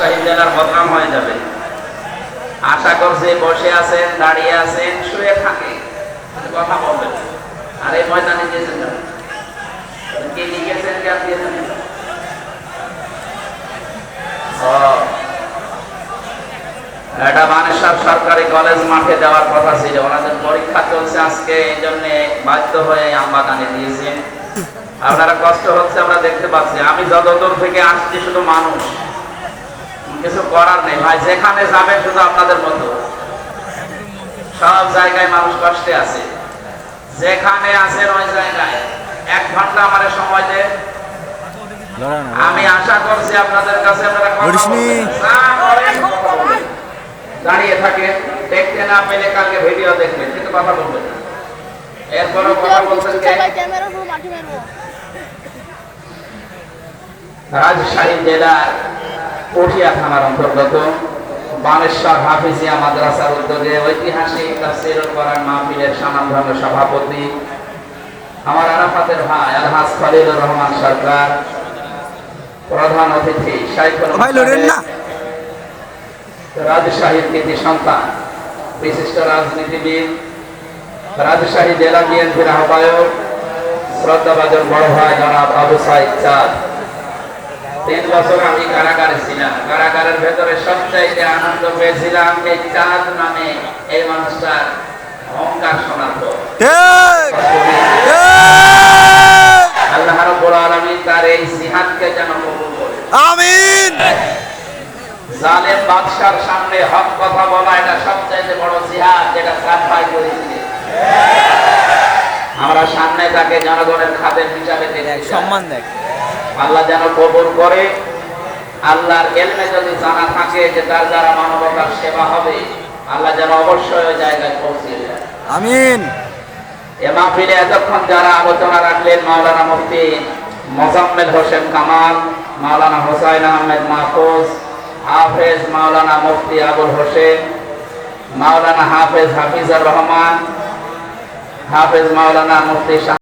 রাজশাহী জেলার বদনাম হয়ে যাবে। আশা করছি বসে আছেন, দাঁড়িয়ে আছেন, শুয়ে থাকে, কথা বলবেন। আর এই ময়দানে দিয়েছেন কি লিখেছেন, কি আর দিয়েছেন? এটা বানেশ্বর সরকারি কলেজ মাঠে দেওয়ার কথা ছিল, ওনাদের পরীক্ষা চলছে আজকে, এই জন্য বাধ্য হয়ে আমবাগানে দিয়েছেন। আপনারা কষ্ট হচ্ছে আমরা দেখতে পাচ্ছি। আমি যতদূর থেকে আসছি শুধু মানুষ, কিছু করার নেই ভাই। যেখানে যাবেন শুধু আপনাদের মতো সব জায়গায় মানুষ কষ্টে আছে। যেখানে আছেন ওই জায়গায় 1 ঘন্টা আমার সময় দেন। আমি আশা করছি আপনাদের কাছে আপনারা দাঁড়িয়ে থাকেন, দেখতে না পেলে কালকে ভিডিও দেখবেন, কিন্তু কথা বলবেন না। এরপরও কথা বলছেন রাজশাহী জেলার পটিয়া থানার অন্তর্গত বানেশ্বর হাফিজিয়া মাদ্রাসার উদ্যোগে ঐতিহাসিক তাফসীরুল কোরআন মাহফিলের স্বনামধন্য সভাপতি আমার আরাফাতের ভাই আলহাজ খলিলুর রহমান সরকার, প্রধান অতিথি শাইখুল রাজশাহীর কৃতি সন্তান বিশিষ্ট রাজনীতিবিদ রাজশাহী জেলা বিএনপির আহ্বায়ক শ্রদ্ধাভাজন বড় ভাই জনাব আবু সাইদ চাঁদ। 3 বছর আমি কারাগারে ছিলাম। কারাগারের ভেতরে সবচাইতে আনন্দ পেয়েছিলাম এই চাঁদ নামে এই মানুষটার অহংকার শোনার পর। আল্লাহ রাব্বুল আলামিন তার এই জিহাদকে যেন কবুল করে। আমিন। জালেম বাদশার সামনে হক কথা বলা এটা সবচাইতে বড় জিহাদ, যেটা চাঁদ ভাই করেছিলেন। আমরা সামনে তাকে জনগণের খাদের হিসাবে সম্মান দেয়। আল্লাহ যেন কবুল করে। আল্লাহর ইলমে যদি জানা থাকে যে তার দ্বারা মানবতার সেবা হবে, আল্লাহ যেন অবশ্যই ওই জায়গায় পৌঁছে দেয়। আমিন। এ মাহফিলে এতক্ষণ যারা আলোচনা রাখলেন মাওলানা মুফতি মোজাম্মেল হোসেন কামাল, মাওলানা হোসাইন আহমেদ মাহফুজ, হাফেজ মাওলানা মুফতি আবুল হোসেন, মাওলানা হাফেজ হাফিজুর রহমান, হাফেজ মাওলানা মুফতি